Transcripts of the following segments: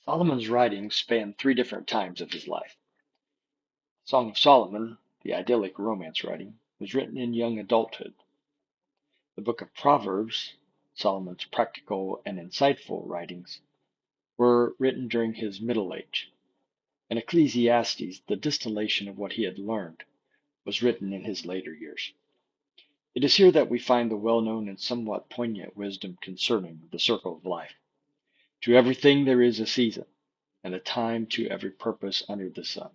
Solomon's writings span three different times of his life. Song of Solomon, the idyllic romance writing, was written in young adulthood. The book of Proverbs, Solomon's practical and insightful writings, were written during his middle age. And Ecclesiastes, the distillation of what he had learned, was written in his later years. It is here that we find the well-known and somewhat poignant wisdom concerning the circle of life. To everything there is a season, and a time to every purpose under the sun.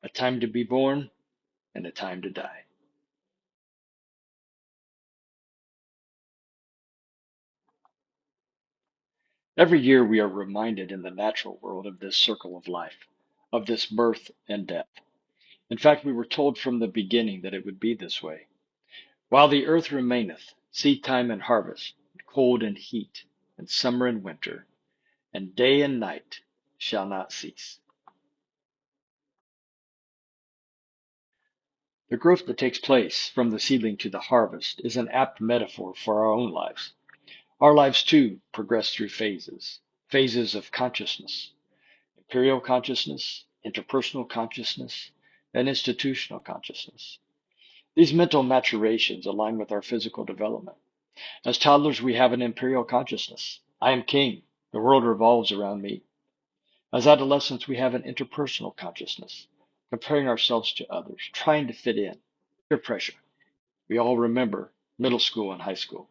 A time to be born, and a time to die. Every year we are reminded in the natural world of this circle of life, of this birth and death. In fact, we were told from the beginning that it would be this way. While the earth remaineth, seedtime and harvest, cold and heat, and summer and winter, and day and night shall not cease. The growth that takes place from the seedling to the harvest is an apt metaphor for our own lives. Our lives, too, progress through phases of consciousness, imperial consciousness, interpersonal consciousness, and institutional consciousness. These mental maturations align with our physical development. As toddlers, we have an imperial consciousness. I am king. The world revolves around me. As adolescents, we have an interpersonal consciousness, comparing ourselves to others, trying to fit in. Peer pressure. We all remember middle school and high school.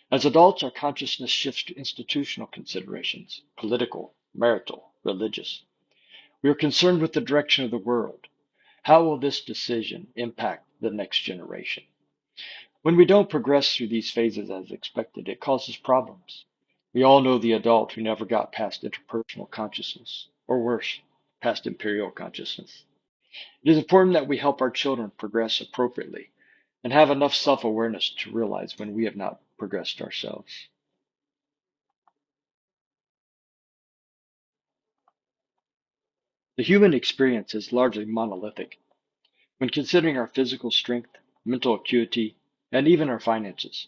As adults, our consciousness shifts to institutional considerations, political, marital, religious. We are concerned with the direction of the world. How will this decision impact the next generation? When we don't progress through these phases as expected, it causes problems. We all know the adult who never got past interpersonal consciousness, or worse, past imperial consciousness. It is important that we help our children progress appropriately and have enough self-awareness to realize when we have not progressed ourselves. The human experience is largely monolithic. When considering our physical strength, mental acuity, and even our finances,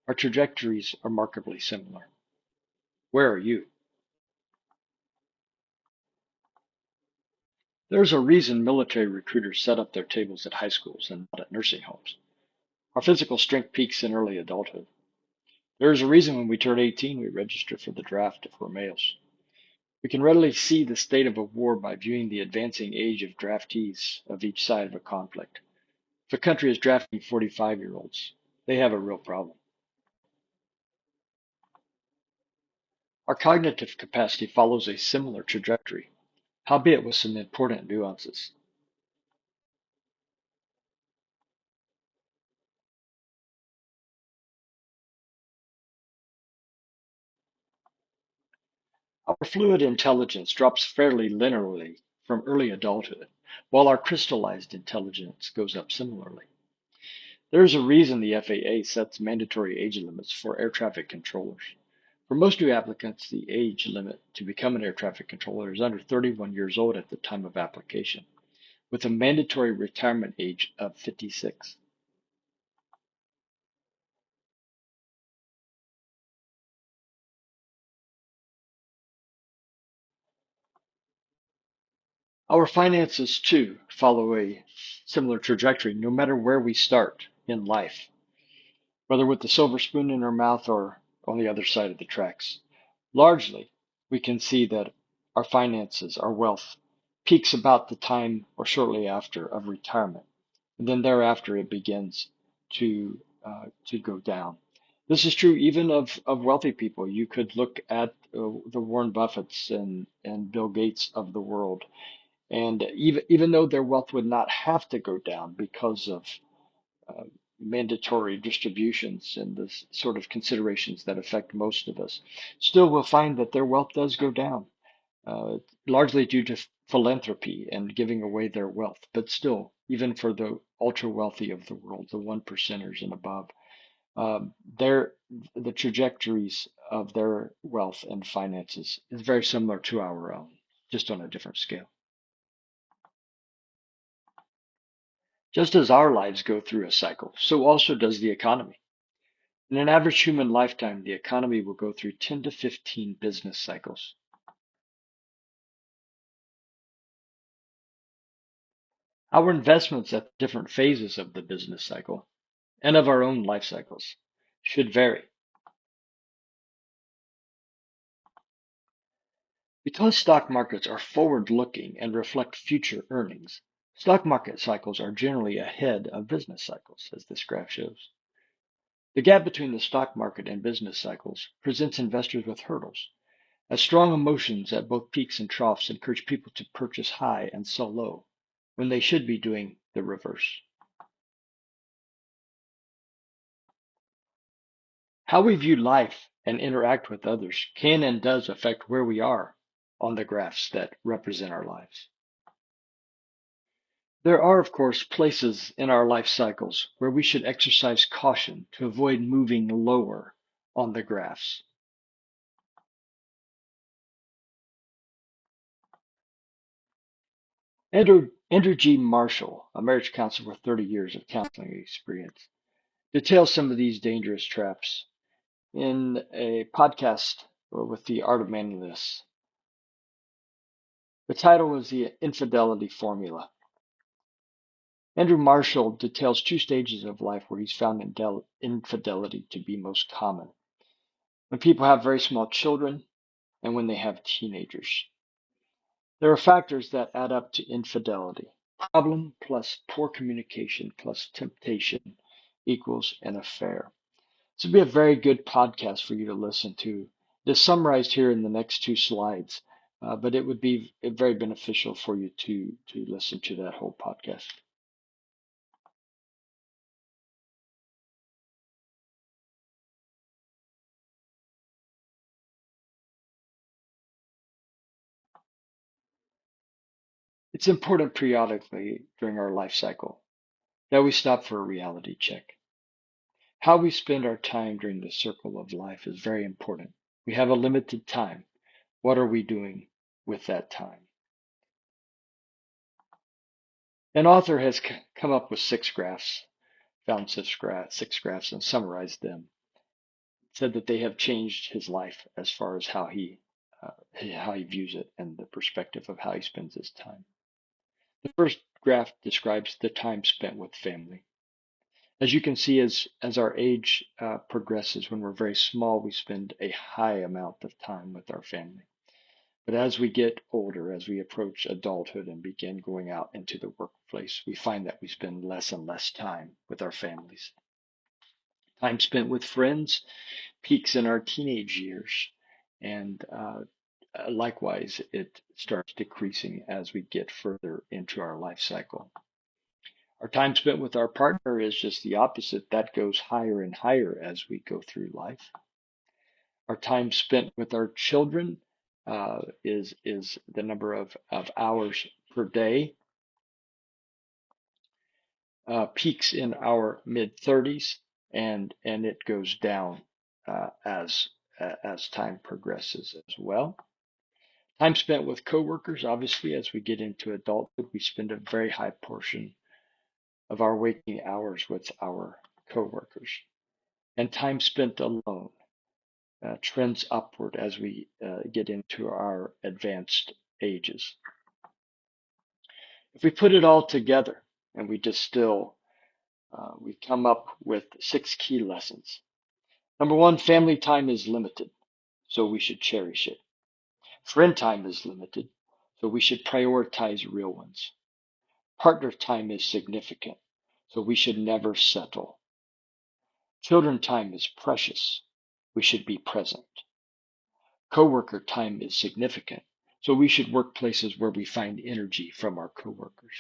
our trajectories are markedly similar. Where are you? There's a reason military recruiters set up their tables at high schools and not at nursing homes. Our physical strength peaks in early adulthood. There is a reason when we turn 18 we register for the draft if we're males. We can readily see the state of a war by viewing the advancing age of draftees of each side of a conflict. If a country is drafting 45-year-olds, they have a real problem. Our cognitive capacity follows a similar trajectory, albeit with some important nuances. Our fluid intelligence drops fairly linearly from early adulthood, while our crystallized intelligence goes up similarly. There is a reason the FAA sets mandatory age limits for air traffic controllers. For most new applicants, the age limit to become an air traffic controller is under 31 years old at the time of application, with a mandatory retirement age of 56. Our finances, too, follow a similar trajectory no matter where we start in life, whether with the silver spoon in our mouth or on the other side of the tracks. Largely, we can see that our finances, our wealth, peaks about the time or shortly after of retirement, and then thereafter it begins to go down. This is true even of wealthy people. You could look at the Warren Buffetts and Bill Gates of the world, and even though their wealth would not have to go down because of uh, mandatory distributions and the sort of considerations that affect most of us, still we'll find that their wealth does go down, uh, largely due to philanthropy and giving away their wealth. But still, even for the ultra wealthy of the world, the one percenters and above, their the trajectories of their wealth and finances is very similar to our own, just on a different scale. Just as our lives go through a cycle, so also does the economy. In an average human lifetime, the economy will go through 10 to 15 business cycles. Our investments at different phases of the business cycle and of our own life cycles should vary. Because stock markets are forward-looking and reflect future earnings, stock market cycles are generally ahead of business cycles, as this graph shows. The gap between the stock market and business cycles presents investors with hurdles, as strong emotions at both peaks and troughs encourage people to purchase high and sell low, when they should be doing the reverse. How we view life and interact with others can and does affect where we are on the graphs that represent our lives. There are, of course, places in our life cycles where we should exercise caution to avoid moving lower on the graphs. Andrew G. Marshall, a marriage counselor with 30 years of counseling experience, details some of these dangerous traps in a podcast with the Art of Manliness. The title was The Infidelity Formula. Andrew Marshall details two stages of life where he's found infidelity to be most common. When people have very small children and when they have teenagers. There are factors that add up to infidelity. Problem plus poor communication plus temptation equals an affair. This would be a very good podcast for you to listen to. It is summarized here in the next two slides, but it would be very beneficial for you to listen to that whole podcast. It's important periodically during our life cycle that we stop for a reality check. How we spend our time during the circle of life is very important. We have a limited time. What are we doing with that time? An author has come up with found six graphs and summarized them. Said that they have changed his life as far as how he views it and the perspective of how he spends his time. The first graph describes the time spent with family. As you can see, as our age progresses, when we're very small, we spend a high amount of time with our family. But as we get older, as we approach adulthood and begin going out into the workplace, we find that we spend less and less time with our families. Time spent with friends peaks in our teenage years, and likewise, it starts decreasing as we get further into our life cycle. Our time spent with our partner is just the opposite. That goes higher and higher as we go through life. Our time spent with our children is the number of hours per day. Peaks in our mid 30s and it goes down as time progresses as well. Time spent with coworkers, obviously, as we get into adulthood, we spend a very high portion of our waking hours with our coworkers. And time spent alone trends upward as we get into our advanced ages. If we put it all together and we distill, we come up with 6 key lessons. Number one, family time is limited, so we should cherish it. Friend time is limited, so we should prioritize real ones. Partner time is significant, so we should never settle. Children time is precious. We should be present. Coworker time is significant, so we should work places where we find energy from our coworkers.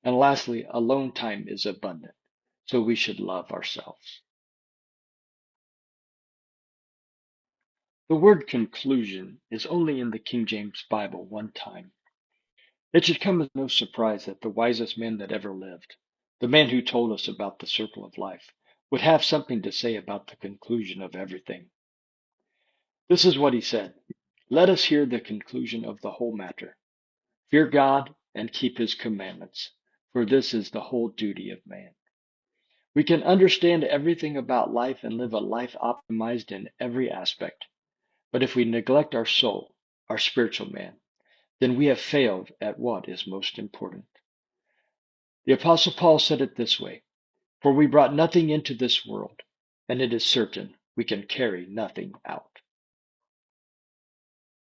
And lastly, alone time is abundant, so we should love ourselves. The word conclusion is only in the King James Bible one time. It should come as no surprise that the wisest man that ever lived, the man who told us about the circle of life, would have something to say about the conclusion of everything. This is what he said. Let us hear the conclusion of the whole matter. Fear God and keep his commandments, for this is the whole duty of man. We can understand everything about life and live a life optimized in every aspect. But if we neglect our soul, our spiritual man, then we have failed at what is most important. The Apostle Paul said it this way: "For we brought nothing into this world, and it is certain we can carry nothing out."